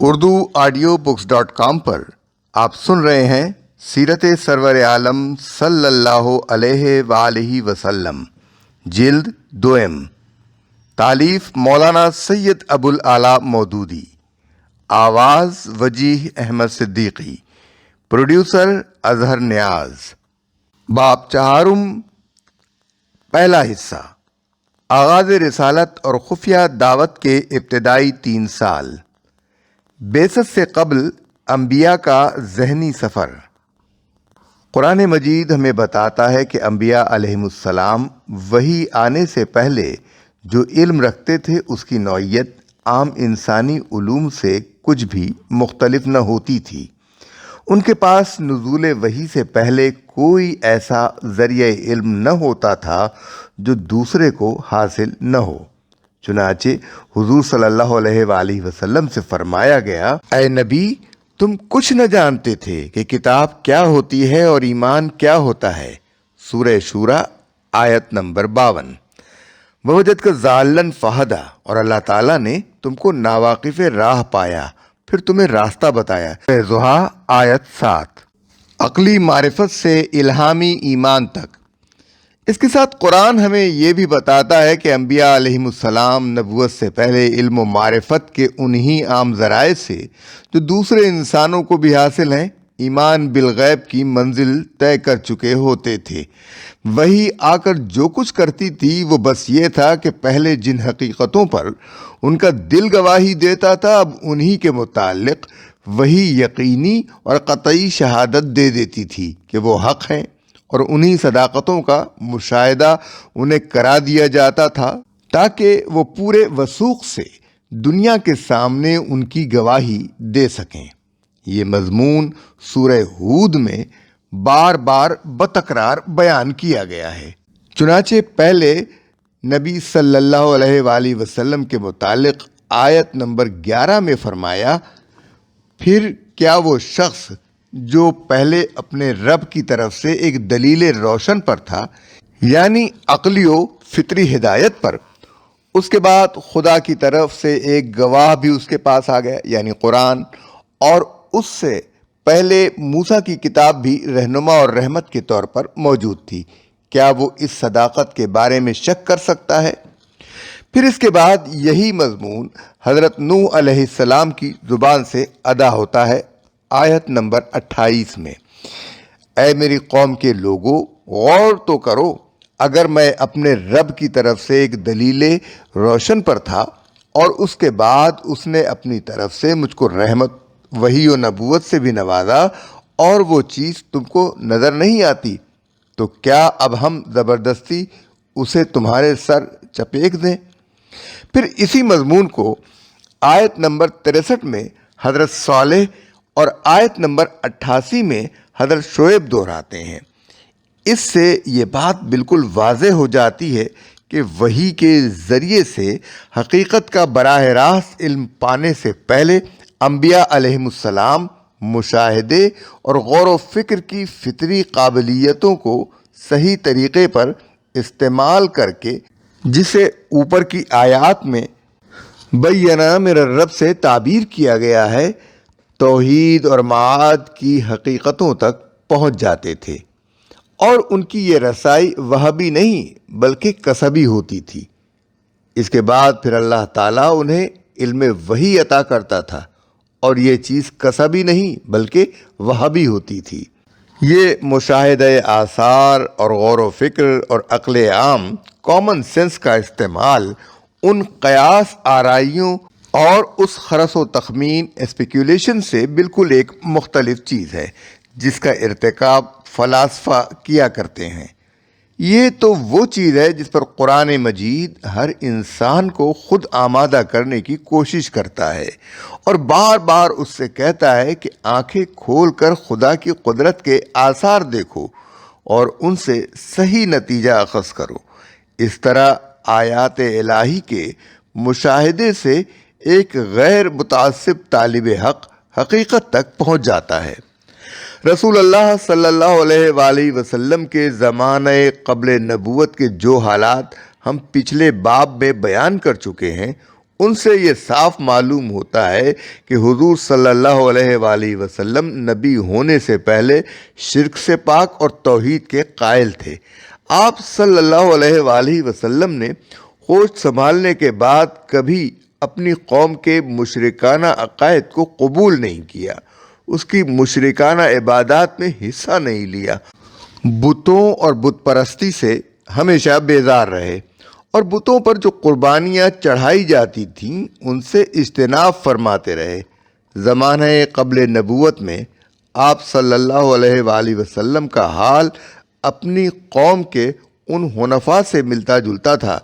urduaudiobooks.com پر آپ سن رہے ہیں سیرت سرور عالم صلی اللہ علیہ وآلہ وسلم، جلد دوئم، تالیف مولانا سید ابوالعلا مودودی، آواز وجیح احمد صدیقی، پروڈیوسر اظہر نیاز۔ باب چہارم، پہلا حصہ، آغاز رسالت اور خفیہ دعوت کے ابتدائی 3 سال، بعثت سے قبل انبیاء کا ذہنی سفر۔ قرآن مجید ہمیں بتاتا ہے کہ انبیاء علیہم السلام وحی آنے سے پہلے جو علم رکھتے تھے اس کی نوعیت عام انسانی علوم سے کچھ بھی مختلف نہ ہوتی تھی۔ ان کے پاس نزول وحی سے پہلے کوئی ایسا ذریعہ علم نہ ہوتا تھا جو دوسرے کو حاصل نہ ہو۔ چنانچہ حضور صلی اللہ علیہ وآلہ وسلم سے فرمایا گیا، اے نبی، تم کچھ نہ جانتے تھے کہ کتاب کیا ہوتی ہے اور ایمان کیا ہوتا ہے۔ سورہ شورى آیت نمبر 52۔ ووجدک ضالا فہدی، اور اللہ تعالیٰ نے تم کو ناواقف راہ پایا پھر تمہیں راستہ بتایا۔ ضحیٰ آیت 7۔ عقلی معرفت سے الہامی ایمان تک۔ اس کے ساتھ قرآن ہمیں یہ بھی بتاتا ہے کہ انبیاء علیہم السلام نبوت سے پہلے علم و معرفت کے انہی عام ذرائع سے جو دوسرے انسانوں کو بھی حاصل ہیں، ایمان بالغیب کی منزل طے کر چکے ہوتے تھے۔ وہی آ کر جو کچھ کرتی تھی وہ بس یہ تھا کہ پہلے جن حقیقتوں پر ان کا دل گواہی دیتا تھا اب انہی کے متعلق وہی یقینی اور قطعی شہادت دے دیتی تھی کہ وہ حق ہیں، اور انہی صداقتوں کا مشاہدہ انہیں کرا دیا جاتا تھا تاکہ وہ پورے وثوق سے دنیا کے سامنے ان کی گواہی دے سکیں۔ یہ مضمون سورہ ہود میں بار بار بتکرار بیان کیا گیا ہے۔ چنانچہ پہلے نبی صلی اللہ علیہ وآلہ وسلم کے متعلق آیت نمبر 11 میں فرمایا، پھر کیا وہ شخص جو پہلے اپنے رب کی طرف سے ایک دلیل روشن پر تھا، یعنی عقلی و فطری ہدایت پر، اس کے بعد خدا کی طرف سے ایک گواہ بھی اس کے پاس آ گیا یعنی قرآن، اور اس سے پہلے موسیٰ کی کتاب بھی رہنما اور رحمت کے طور پر موجود تھی، کیا وہ اس صداقت کے بارے میں شک کر سکتا ہے؟ پھر اس کے بعد یہی مضمون حضرت نوح علیہ السلام کی زبان سے ادا ہوتا ہے آیت نمبر 28 میں، اے میری قوم کے لوگو، غور تو کرو، اگر میں اپنے رب کی طرف سے ایک دلیل روشن پر تھا اور اس کے بعد اس نے اپنی طرف سے مجھ کو رحمت، وحی و نبوت سے بھی نوازا اور وہ چیز تم کو نظر نہیں آتی، تو کیا اب ہم زبردستی اسے تمہارے سر چپیک دیں؟ پھر اسی مضمون کو آیت نمبر 63 میں حضرت صالح اور آیت نمبر 88 میں حضرت شعیب دہراتے ہیں۔ اس سے یہ بات بالکل واضح ہو جاتی ہے کہ وحی کے ذریعے سے حقیقت کا براہ راست علم پانے سے پہلے انبیاء علیہم السلام مشاہدے اور غور و فکر کی فطری قابلیتوں کو صحیح طریقے پر استعمال کر کے، جسے اوپر کی آیات میں بینہ میرے رب سے تعبیر کیا گیا ہے، توحید اور معاد کی حقیقتوں تک پہنچ جاتے تھے، اور ان کی یہ رسائی وہبی نہیں بلکہ کسبی ہوتی تھی۔ اس کے بعد پھر اللہ تعالیٰ انہیں علم وحی عطا کرتا تھا، اور یہ چیز کسبی نہیں بلکہ وہبی ہوتی تھی۔ یہ مشاہدہ آثار اور غور و فکر اور عقل عام، کامن سینس کا استعمال ان قیاس آرائیوں اور اس خرس و تخمین اسپیکولیشن سے بالکل ایک مختلف چیز ہے جس کا ارتکاب فلاسفہ کیا کرتے ہیں۔ یہ تو وہ چیز ہے جس پر قرآن مجید ہر انسان کو خود آمادہ کرنے کی کوشش کرتا ہے، اور بار بار اس سے کہتا ہے کہ آنکھیں کھول کر خدا کی قدرت کے آثار دیکھو اور ان سے صحیح نتیجہ اخذ کرو۔ اس طرح آیات الہی کے مشاہدے سے ایک غیر متعصب طالب حق حقیقت تک پہنچ جاتا ہے۔ رسول اللہ صلی اللہ علیہ وآلہ وسلم کے زمانہ قبل نبوت کے جو حالات ہم پچھلے باب میں بیان کر چکے ہیں، ان سے یہ صاف معلوم ہوتا ہے کہ حضور صلی اللہ علیہ وآلہ وسلم نبی ہونے سے پہلے شرک سے پاک اور توحید کے قائل تھے۔ آپ صلی اللہ علیہ وآلہ وسلم نے ہوش سنبھالنے کے بعد کبھی اپنی قوم کے مشرکانہ عقائد کو قبول نہیں کیا، اس کی مشرکانہ عبادات میں حصہ نہیں لیا، بتوں اور بت پرستی سے ہمیشہ بیزار رہے، اور بتوں پر جو قربانیاں چڑھائی جاتی تھیں ان سے اجتناب فرماتے رہے۔ زمانہ قبل نبوت میں آپ صلی اللہ علیہ وآلہ وسلم کا حال اپنی قوم کے ان حنفاء سے ملتا جلتا تھا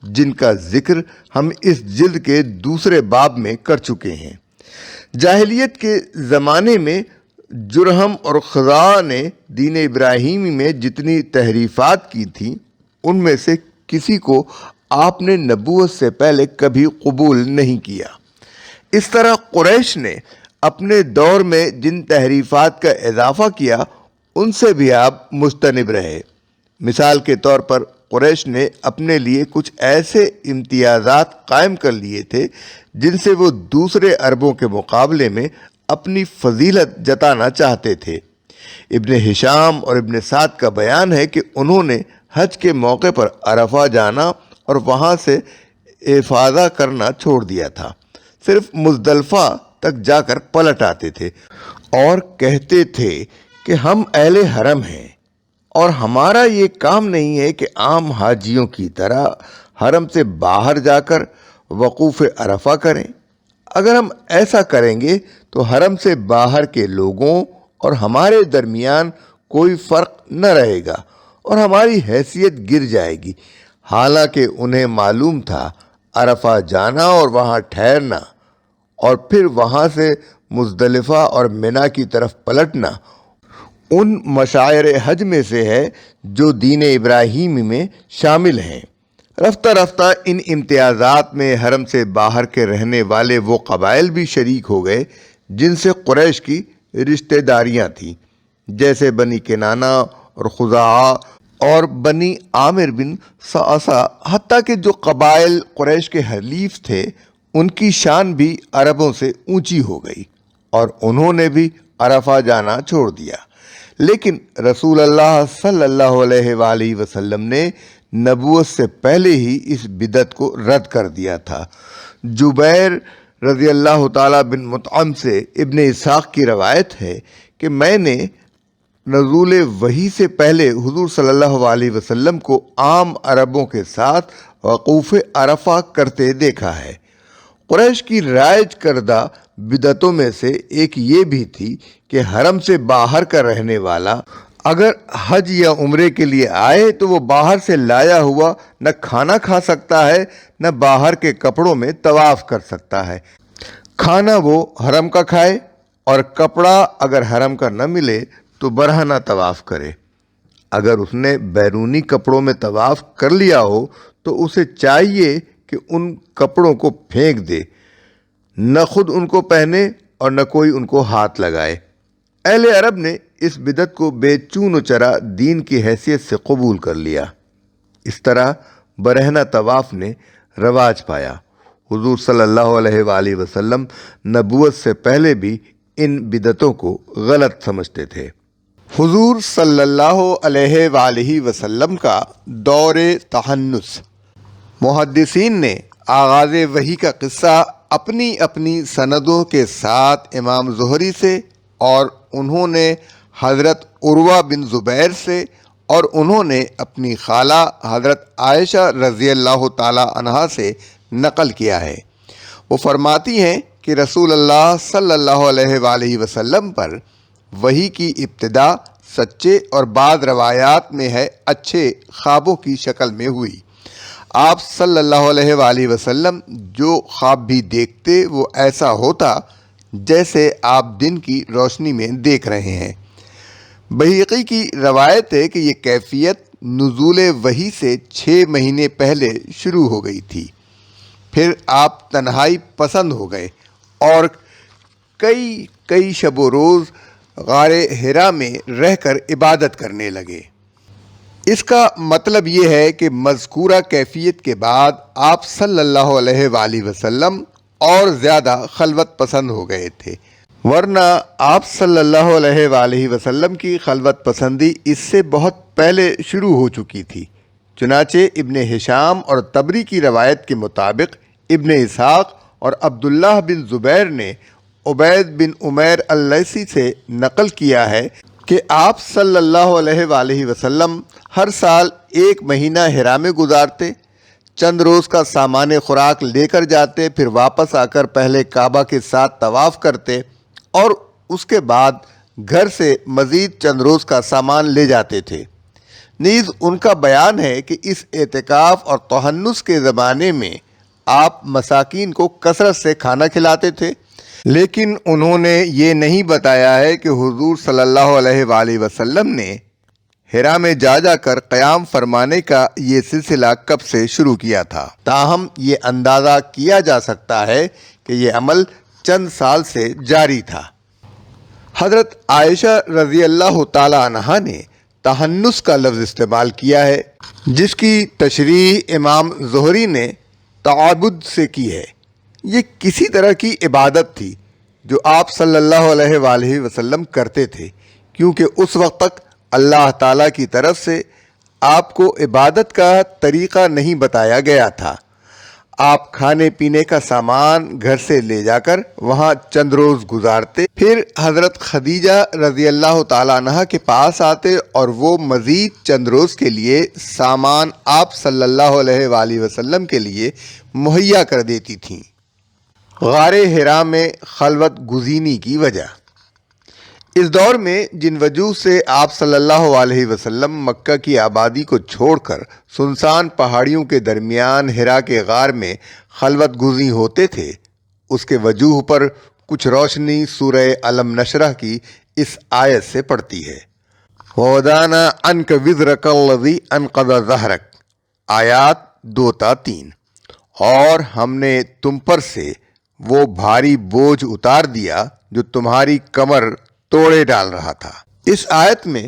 جن کا ذکر ہم اس جلد کے دوسرے باب میں کر چکے ہیں۔ جاہلیت کے زمانے میں جرہم اور خزاعہ نے دین ابراہیمی میں جتنی تحریفات کی تھیں ان میں سے کسی کو آپ نے نبوت سے پہلے کبھی قبول نہیں کیا۔ اس طرح قریش نے اپنے دور میں جن تحریفات کا اضافہ کیا ان سے بھی آپ مجتنب رہے۔ مثال کے طور پر قریش نے اپنے لیے کچھ ایسے امتیازات قائم کر لیے تھے جن سے وہ دوسرے عربوں کے مقابلے میں اپنی فضیلت جتانا چاہتے تھے۔ ابن ہشام اور ابن سعد کا بیان ہے کہ انہوں نے حج کے موقع پر عرفہ جانا اور وہاں سے افاضہ کرنا چھوڑ دیا تھا، صرف مزدلفہ تک جا کر پلٹ آتے تھے اور کہتے تھے کہ ہم اہل حرم ہیں اور ہمارا یہ کام نہیں ہے کہ عام حاجیوں کی طرح حرم سے باہر جا کر وقوف عرفہ کریں۔ اگر ہم ایسا کریں گے تو حرم سے باہر کے لوگوں اور ہمارے درمیان کوئی فرق نہ رہے گا اور ہماری حیثیت گر جائے گی۔ حالانکہ انہیں معلوم تھا عرفہ جانا اور وہاں ٹھہرنا اور پھر وہاں سے مزدلفہ اور منا کی طرف پلٹنا ان مشاعر حج میں سے ہے جو دین ابراہیمی میں شامل ہیں۔ رفتہ رفتہ ان امتیازات میں حرم سے باہر کے رہنے والے وہ قبائل بھی شریک ہو گئے جن سے قریش کی رشتہ داریاں تھیں، جیسے بنی کنانہ اور خزاعہ اور بنی عامر بن صعصع، حتیٰ کہ جو قبائل قریش کے حلیف تھے ان کی شان بھی عربوں سے اونچی ہو گئی اور انہوں نے بھی عرفہ جانا چھوڑ دیا۔ لیکن رسول اللہ صلی اللہ علیہ وآلہ وسلم نے نبوت سے پہلے ہی اس بدعت کو رد کر دیا تھا۔ جبیر رضی اللہ تعالیٰ بن مطعم سے ابن اسحاق کی روایت ہے کہ میں نے نزول وحی سے پہلے حضور صلی اللہ علیہ وسلم کو عام عربوں کے ساتھ وقوف عرفہ کرتے دیکھا ہے۔ قریش کی رائج کردہ بدعتوں میں سے ایک یہ بھی تھی کہ حرم سے باہر کا رہنے والا اگر حج یا عمرے کے لیے آئے تو وہ باہر سے لایا ہوا نہ کھانا کھا سکتا ہے نہ باہر کے کپڑوں میں طواف کر سکتا ہے۔ کھانا وہ حرم کا کھائے اور کپڑا اگر حرم کا نہ ملے تو برہنہ طواف کرے۔ اگر اس نے بیرونی کپڑوں میں طواف کر لیا ہو تو اسے چاہیے کہ ان کپڑوں کو پھینک دے، نہ خود ان کو پہنے اور نہ کوئی ان کو ہاتھ لگائے۔ اہل عرب نے اس بدعت کو بے چون و چرا دین کی حیثیت سے قبول کر لیا۔ اس طرح برہنہ طواف نے رواج پایا۔ حضور صلی اللہ علیہ وآلہ وسلم نبوت سے پہلے بھی ان بدعتوں کو غلط سمجھتے تھے۔ حضور صلی اللہ علیہ وآلہ وسلم کا دور تحنث۔ محدثین نے آغاز وحی کا قصہ اپنی اپنی سندوں کے ساتھ امام زہری سے، اور انہوں نے حضرت عروہ بن زبیر سے، اور انہوں نے اپنی خالہ حضرت عائشہ رضی اللہ تعالی عنہا سے نقل کیا ہے۔ وہ فرماتی ہیں کہ رسول اللہ صلی اللہ علیہ وآلہ وسلم پر وحی کی ابتدا سچے اور بعض روایات میں ہے اچھے خوابوں کی شکل میں ہوئی۔ آپ صلی اللہ علیہ وآلہ وسلم جو خواب بھی دیکھتے وہ ایسا ہوتا جیسے آپ دن کی روشنی میں دیکھ رہے ہیں۔ بہقی کی روایت ہے کہ یہ کیفیت نزول وحی سے 6 مہینے پہلے شروع ہو گئی تھی۔ پھر آپ تنہائی پسند ہو گئے اور کئی شب و روز غار حرا میں رہ کر عبادت کرنے لگے۔ اس کا مطلب یہ ہے کہ مذکورہ کیفیت کے بعد آپ صلی اللہ علیہ وآلہ وسلم اور زیادہ خلوت پسند ہو گئے تھے، ورنہ آپ صلی اللہ علیہ وآلہ وسلم کی خلوت پسندی اس سے بہت پہلے شروع ہو چکی تھی۔ چنانچہ ابن ہشام اور طبری کی روایت کے مطابق ابن اسحاق اور عبداللہ بن زبیر نے عبید بن عمیر اللیثی سے نقل کیا ہے کہ آپ صلی اللہ علیہ وآلہ وسلم ہر سال 1 مہینہ حرا میں گزارتے، چند روز کا سامان خوراک لے کر جاتے، پھر واپس آ کر پہلے کعبہ کے ساتھ طواف کرتے اور اس کے بعد گھر سے مزید چند روز کا سامان لے جاتے تھے۔ نیز ان کا بیان ہے کہ اس اعتکاف اور تحنث کے زمانے میں آپ مساکین کو کثرت سے کھانا کھلاتے تھے، لیکن انہوں نے یہ نہیں بتایا ہے کہ حضور صلی اللہ علیہ وآلہ وسلم نے حرا میں جا کر قیام فرمانے کا یہ سلسلہ کب سے شروع کیا تھا۔ تاہم یہ اندازہ کیا جا سکتا ہے کہ یہ عمل چند سال سے جاری تھا۔ حضرت عائشہ رضی اللہ تعالی عنہا نے تحنث کا لفظ استعمال کیا ہے، جس کی تشریح امام زہری نے تعبد سے کی ہے۔ یہ کسی طرح کی عبادت تھی جو آپ صلی اللہ علیہ وآلہ وسلم کرتے تھے، کیونکہ اس وقت تک اللہ تعالیٰ کی طرف سے آپ کو عبادت کا طریقہ نہیں بتایا گیا تھا۔ آپ کھانے پینے کا سامان گھر سے لے جا کر وہاں چند روز گزارتے، پھر حضرت خدیجہ رضی اللہ تعالیٰ عنہ کے پاس آتے اور وہ مزید چند روز کے لیے سامان آپ صلی اللہ علیہ وآلہ وسلم کے لیے مہیا کر دیتی تھیں۔ غار حرا میں خلوت گزینی کی وجہ۔ اس دور میں جن وجوہ سے آپ صلی اللہ علیہ وسلم مکہ کی آبادی کو چھوڑ کر سنسان پہاڑیوں کے درمیان حرا کے غار میں خلوت گزیں ہوتے تھے، اس کے وجوہ پر کچھ روشنی سورہ علم نشرح کی اس آیت سے پڑتی ہے۔ وَوَضَعْنَا عَنْكَ وِزْرَكَ الَّذِي أَنقَضَ ظَهْرَكَ، آیات 2-3۔ اور ہم نے تم پر سے وہ بھاری بوجھ اتار دیا جو تمہاری کمر توڑے ڈال رہا تھا۔ اس آیت میں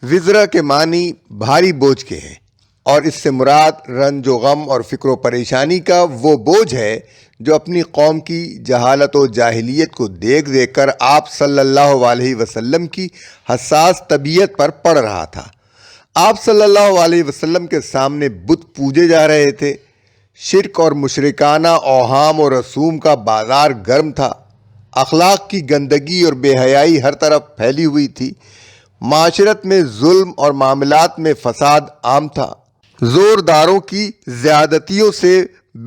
وزرا کے معنی بھاری بوجھ کے ہیں، اور اس سے مراد رنج و غم اور فکر و پریشانی کا وہ بوجھ ہے جو اپنی قوم کی جہالت و جاہلیت کو دیکھ دیکھ کر آپ صلی اللہ علیہ وسلم کی حساس طبیعت پر پڑ رہا تھا۔ آپ صلی اللہ علیہ وسلم کے سامنے بت پوجے جا رہے تھے، شرک اور مشرکانہ اوہام و رسوم کا بازار گرم تھا، اخلاق کی گندگی اور بے حیائی ہر طرف پھیلی ہوئی تھی، معاشرت میں ظلم اور معاملات میں فساد عام تھا، زورداروں کی زیادتیوں سے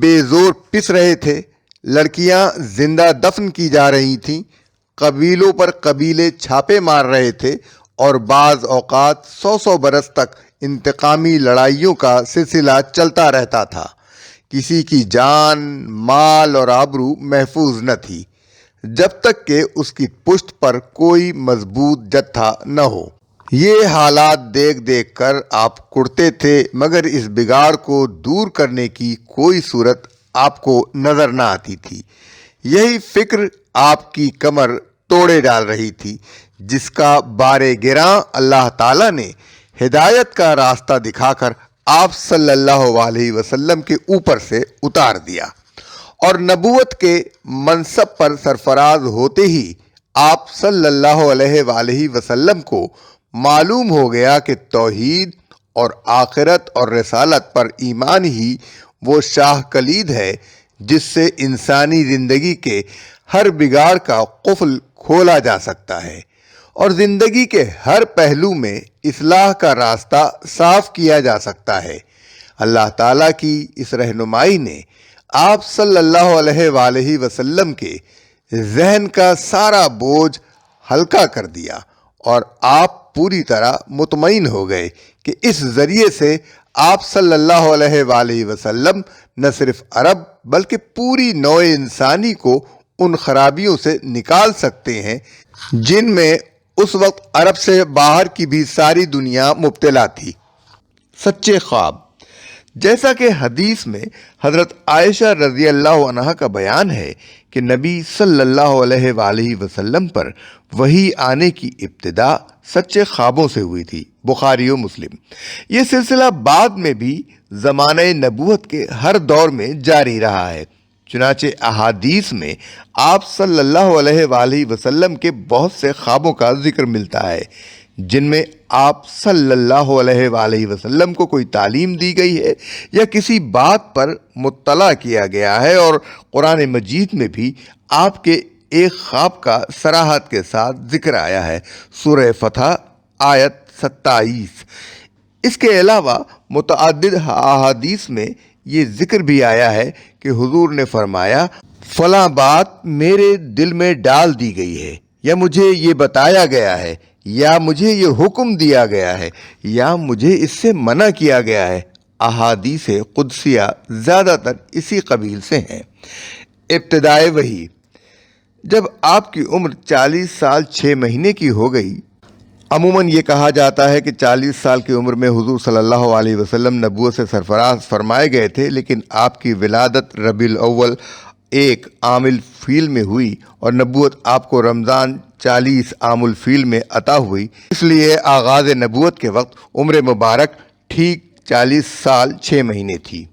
بے زور پس رہے تھے، لڑکیاں زندہ دفن کی جا رہی تھیں، قبیلوں پر قبیلے چھاپے مار رہے تھے، اور بعض اوقات 100 برس تک انتقامی لڑائیوں کا سلسلہ چلتا رہتا تھا۔ کسی کی جان، مال اور آبرو محفوظ نہ تھی جب تک کہ اس کی پشت پر کوئی مضبوط جتھا نہ ہو۔ یہ حالات دیکھ دیکھ کر آپ کڑتے تھے، مگر اس بگاڑ کو دور کرنے کی کوئی صورت آپ کو نظر نہ آتی تھی۔ یہی فکر آپ کی کمر توڑے ڈال رہی تھی، جس کا بار گراں اللہ تعالیٰ نے ہدایت کا راستہ دکھا کر آپ صلی اللہ علیہ وسلم کے اوپر سے اتار دیا، اور نبوت کے منصب پر سرفراز ہوتے ہی آپ صلی اللہ علیہ وآلہ وسلم کو معلوم ہو گیا کہ توحید اور آخرت اور رسالت پر ایمان ہی وہ شاہ کلید ہے جس سے انسانی زندگی کے ہر بگاڑ کا قفل کھولا جا سکتا ہے، اور زندگی کے ہر پہلو میں اصلاح کا راستہ صاف کیا جا سکتا ہے۔ اللہ تعالیٰ کی اس رہنمائی نے آپ صلی اللہ علیہ وآلہ وسلم کے ذہن کا سارا بوجھ ہلکا کر دیا، اور آپ پوری طرح مطمئن ہو گئے کہ اس ذریعے سے آپ صلی اللہ علیہ وآلہ وسلم نہ صرف عرب بلکہ پوری نوع انسانی کو ان خرابیوں سے نکال سکتے ہیں جن میں اس وقت عرب سے باہر کی بھی ساری دنیا مبتلا تھی۔ سچے خواب۔ جیسا کہ حدیث میں حضرت عائشہ رضی اللہ عنہا کا بیان ہے کہ نبی صلی اللہ علیہ وآلہ وسلم پر وحی آنے کی ابتدا سچے خوابوں سے ہوئی تھی، بخاری و مسلم۔ یہ سلسلہ بعد میں بھی زمانہ نبوت کے ہر دور میں جاری رہا ہے۔ چنانچہ احادیث میں آپ صلی اللہ علیہ وآلہ وسلم کے بہت سے خوابوں کا ذکر ملتا ہے، جن میں آپ صلی اللہ علیہ وآلہ وسلم کو کوئی تعلیم دی گئی ہے یا کسی بات پر مطلع کیا گیا ہے، اور قرآن مجید میں بھی آپ کے ایک خواب کا صراحت کے ساتھ ذکر آیا ہے، سورہ فتح آیت 27۔ اس کے علاوہ متعدد احادیث میں یہ ذکر بھی آیا ہے کہ حضور نے فرمایا، فلاں بات میرے دل میں ڈال دی گئی ہے، یا مجھے یہ بتایا گیا ہے، یا مجھے یہ حکم دیا گیا ہے، یا مجھے اس سے منع کیا گیا ہے۔ احادیث قدسیہ زیادہ تر اسی قبیل سے ہیں۔ ابتدائے وحی: جب آپ کی عمر 40 سال 6 مہینے کی ہو گئی، عموماً یہ کہا جاتا ہے کہ 40 سال کی عمر میں حضور صلی اللہ علیہ وسلم نبوت سے سرفراز فرمائے گئے تھے، لیکن آپ کی ولادت ربیع الاول 1 عام الفیل میں ہوئی اور نبوت آپ کو رمضان 40 عام الفیل میں عطا ہوئی۔ اس لیے آغاز نبوت کے وقت عمر مبارک ٹھیک 40 سال 6 مہینے تھی۔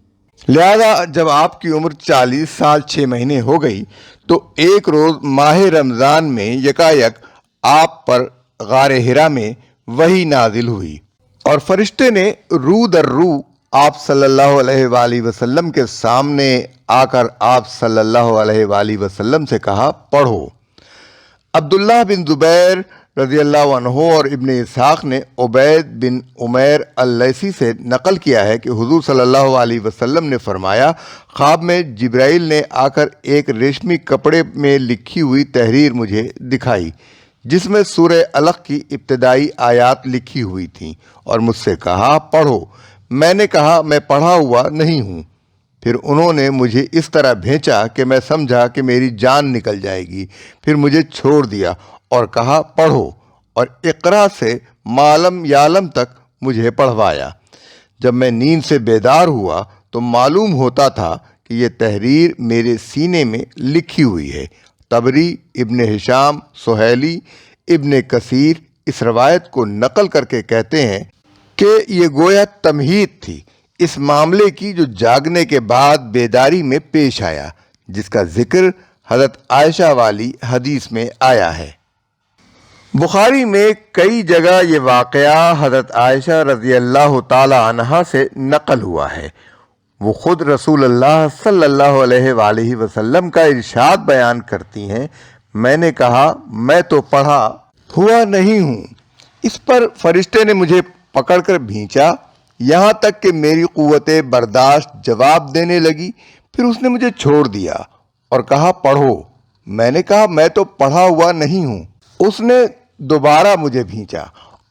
لہذا جب آپ کی عمر 40 سال 6 مہینے ہو گئی تو ایک روز ماہ رمضان میں یکایک آپ پر غار حرا میں وحی نازل ہوئی، اور فرشتے نے رو در رو آپ صلی اللہ علیہ وآلہ وسلم کے سامنے آ کر آپ صلی اللہ علیہ وآلہ وسلم سے کہا، پڑھو۔ عبداللہ بن زبیر رضی اللہ عنہ اور ابن اسحاق نے عبید بن عمیر اللیثی سے نقل کیا ہے کہ حضور صلی اللہ علیہ وسلم نے فرمایا، خواب میں جبرائیل نے آ کر ایک ریشمی کپڑے میں لکھی ہوئی تحریر مجھے دکھائی، جس میں سورہ علق کی ابتدائی آیات لکھی ہوئی تھیں، اور مجھ سے کہا، پڑھو۔ میں نے کہا، میں پڑھا ہوا نہیں ہوں۔ پھر انہوں نے مجھے اس طرح بھینچا کہ میں سمجھا کہ میری جان نکل جائے گی، پھر مجھے چھوڑ دیا اور کہا، پڑھو، اور اقرا سے ما لم یعلم تک مجھے پڑھوایا۔ جب میں نیند سے بیدار ہوا تو معلوم ہوتا تھا کہ یہ تحریر میرے سینے میں لکھی ہوئی ہے۔ طبری، ابن ہشام، سہیلی، ابن کثیر اس روایت کو نقل کر کے کہتے ہیں کہ یہ گویا تمہید تھی اس معاملے کی جو جاگنے کے بعد بیداری میں پیش آیا، جس کا ذکر حضرت عائشہ والی حدیث میں آیا ہے۔ بخاری میں کئی جگہ یہ واقعہ حضرت عائشہ رضی اللہ تعالی عنہا سے نقل ہوا ہے۔ وہ خود رسول اللہ صلی اللہ علیہ وآلہ وسلم کا ارشاد بیان کرتی ہیں، میں نے کہا، میں تو پڑھا ہوا نہیں ہوں۔ اس پر فرشتے نے مجھے پکڑ کر بھینچا، یہاں تک کہ میری قوت برداشت جواب دینے لگی، پھر اس نے مجھے چھوڑ دیا اور کہا، پڑھو۔ میں نے کہا، میں تو پڑھا ہوا نہیں ہوں۔ اس نے دوبارہ مجھے بھینچا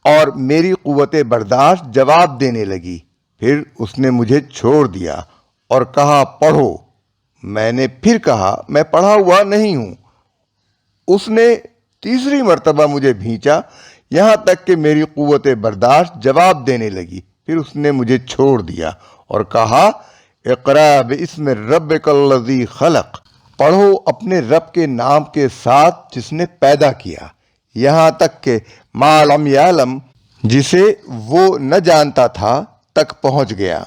اور میری قوت برداشت جواب دینے لگی، پھر اس نے مجھے چھوڑ دیا اور کہا، پڑھو۔ میں نے پھر کہا، میں پڑھا ہوا نہیں ہوں۔ اس نے تیسری مرتبہ مجھے بھینچا، یہاں تک کہ میری قوت برداشت جواب دینے لگی، پھر اس نے مجھے چھوڑ دیا اور کہا، اقرا باسم ربک الذی خلق، پڑھو اپنے رب کے نام کے ساتھ جس نے پیدا کیا، یہاں تک کہ ما لم یعلم، جسے وہ نہ جانتا تھا، تک پہنچ گیا۔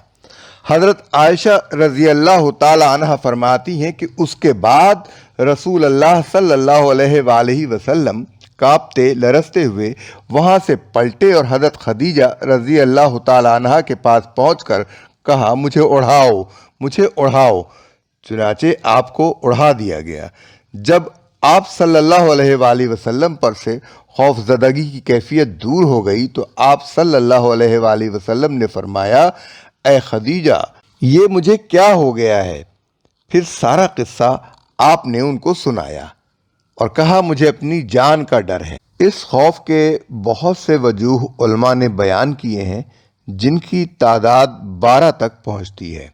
حضرت عائشہ رضی اللہ تعالی عنہ فرماتی ہیں کہ اس کے بعد رسول اللہ صلی اللہ علیہ وآلہ وسلم کانپتے لرزتے ہوئے وہاں سے پلٹے اور حضرت خدیجہ رضی اللہ تعالی عنہ کے پاس پہنچ کر کہا، مجھے اڑھاؤ، مجھے اڑھاؤ۔ چنانچہ آپ کو اڑھا دیا گیا۔ جب آپ صلی اللہ علیہ وآلہ وسلم پر سے خوف زدگی کی کیفیت دور ہو گئی تو آپ صلی اللہ علیہ وآلہ وسلم نے فرمایا، اے خدیجہ، یہ مجھے کیا ہو گیا ہے؟ پھر سارا قصہ آپ نے ان کو سنایا اور کہا، مجھے اپنی جان کا ڈر ہے۔ اس خوف کے بہت سے وجوہ علماء نے بیان کیے ہیں، جن کی تعداد 12 تک پہنچتی ہے،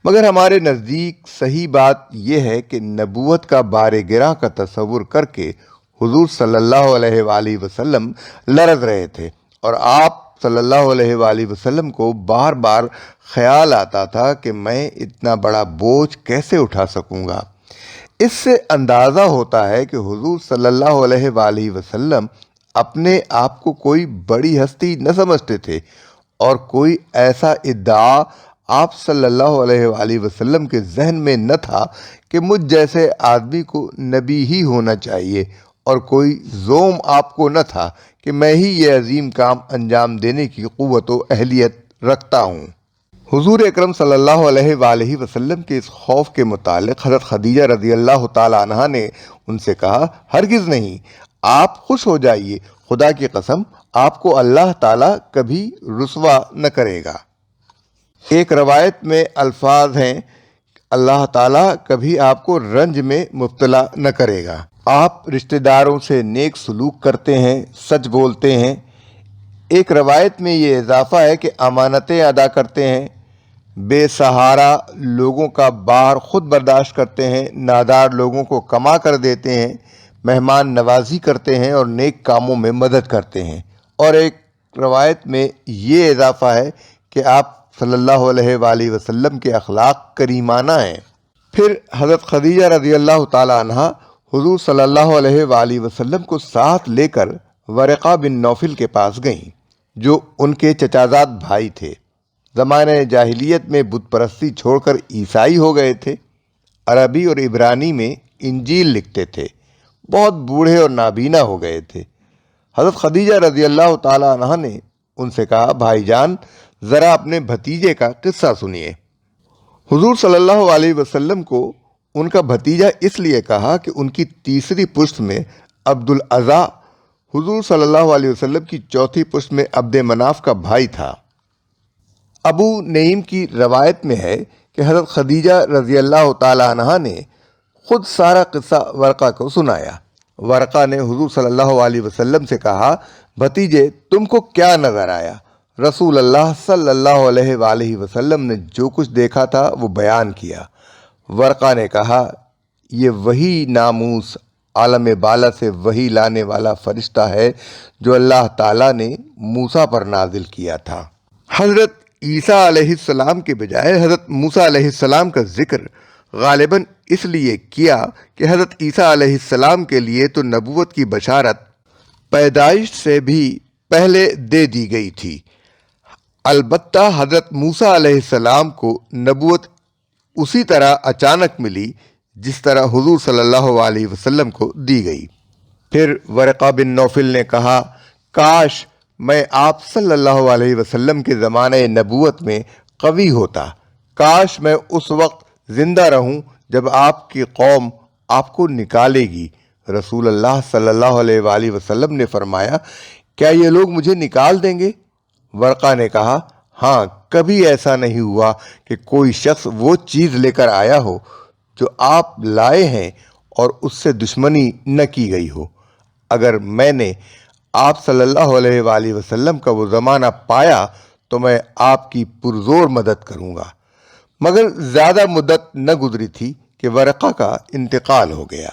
مگر ہمارے نزدیک صحیح بات یہ ہے کہ نبوت کا بار گراں کا تصور کر کے حضور صلی اللہ علیہ وآلہ وسلم لرز رہے تھے، اور آپ صلی اللہ علیہ وآلہ وسلم کو بار بار خیال آتا تھا کہ میں اتنا بڑا بوجھ کیسے اٹھا سکوں گا۔ اس سے اندازہ ہوتا ہے کہ حضور صلی اللہ علیہ وآلہ وسلم اپنے آپ کو کوئی بڑی ہستی نہ سمجھتے تھے، اور کوئی ایسا ادعا آپ صلی اللہ علیہ وآلہ وسلم کے ذہن میں نہ تھا کہ مجھ جیسے آدمی کو نبی ہی ہونا چاہیے، اور کوئی زوم آپ کو نہ تھا کہ میں ہی یہ عظیم کام انجام دینے کی قوت و اہلیت رکھتا ہوں۔ حضور اکرم صلی اللہ علیہ وآلہ وسلم کے اس خوف کے متعلق حضرت خدیجہ رضی اللہ تعالی عنہا نے ان سے کہا، ہرگز نہیں، آپ خوش ہو جائیے، خدا کی قسم آپ کو اللہ تعالیٰ کبھی رسوا نہ کرے گا۔ ایک روایت میں الفاظ ہیں، اللہ تعالیٰ کبھی آپ کو رنج میں مبتلا نہ کرے گا۔ آپ رشتہ داروں سے نیک سلوک کرتے ہیں، سچ بولتے ہیں۔ ایک روایت میں یہ اضافہ ہے کہ امانتیں ادا کرتے ہیں، بے سہارا لوگوں کا بار خود برداشت کرتے ہیں، نادار لوگوں کو کما کر دیتے ہیں، مہمان نوازی کرتے ہیں اور نیک کاموں میں مدد کرتے ہیں۔ اور ایک روایت میں یہ اضافہ ہے کہ آپ صلی اللہ علیہ وآلہ وسلم کے اخلاق کریمانہ ہیں۔ پھر حضرت خدیجہ رضی اللہ تعالی عنہا حضور صلی اللہ علیہ وآلہ وسلم کو ساتھ لے کر ورقہ بن نوفل کے پاس گئیں، جو ان کے چچازاد بھائی تھے۔ زمانہ جاہلیت میں بت پرستی چھوڑ کر عیسائی ہو گئے تھے، عربی اور عبرانی میں انجیل لکھتے تھے، بہت بوڑھے اور نابینا ہو گئے تھے۔ حضرت خدیجہ رضی اللہ تعالی عنہا نے ان سے کہا، بھائی جان ذرا اپنے بھتیجے کا قصہ سنیے۔ حضور صلی اللہ علیہ وسلم کو ان کا بھتیجا اس لیے کہا کہ ان کی تیسری پشت میں عبد الاعضیٰ حضور صلی اللہ علیہ وسلم کی چوتھی پشت میں عبد مناف کا بھائی تھا۔ ابو نعیم کی روایت میں ہے کہ حضرت خدیجہ رضی اللہ تعالی عنہا نے خود سارا قصہ ورقہ کو سنایا۔ ورقہ نے حضور صلی اللہ علیہ وسلم سے کہا، بھتیجے تم کو کیا نظر آیا؟ رسول اللہ صلی اللہ علیہ وآلہ وسلم نے جو کچھ دیکھا تھا وہ بیان کیا۔ ورقہ نے کہا، یہ وہی ناموس عالم بالا سے وہی لانے والا فرشتہ ہے جو اللہ تعالیٰ نے موسیٰ پر نازل کیا تھا۔ حضرت عیسیٰ علیہ السلام کے بجائے حضرت موسیٰ علیہ السلام کا ذکر غالباً اس لیے کیا کہ حضرت عیسیٰ علیہ السلام کے لیے تو نبوت کی بشارت پیدائش سے بھی پہلے دے دی گئی تھی، البتہ حضرت موسیٰ علیہ السلام کو نبوت اسی طرح اچانک ملی جس طرح حضور صلی اللہ علیہ وسلم کو دی گئی۔ پھر ورقہ بن نوفل نے کہا، کاش میں آپ صلی اللہ علیہ وسلم کے زمانہ نبوت میں قوی ہوتا، کاش میں اس وقت زندہ رہوں جب آپ کی قوم آپ کو نکالے گی۔ رسول اللہ صلی اللہ علیہ وآلہ وسلم نے فرمایا، کیا یہ لوگ مجھے نکال دیں گے؟ ورقہ نے کہا، ہاں، کبھی ایسا نہیں ہوا کہ کوئی شخص وہ چیز لے کر آیا ہو جو آپ لائے ہیں اور اس سے دشمنی نہ کی گئی ہو۔ اگر میں نے آپ صلی اللہ علیہ وآلہ وسلم کا وہ زمانہ پایا تو میں آپ کی پرزور مدد کروں گا۔ مگر زیادہ مدت نہ گزری تھی کہ ورقہ کا انتقال ہو گیا۔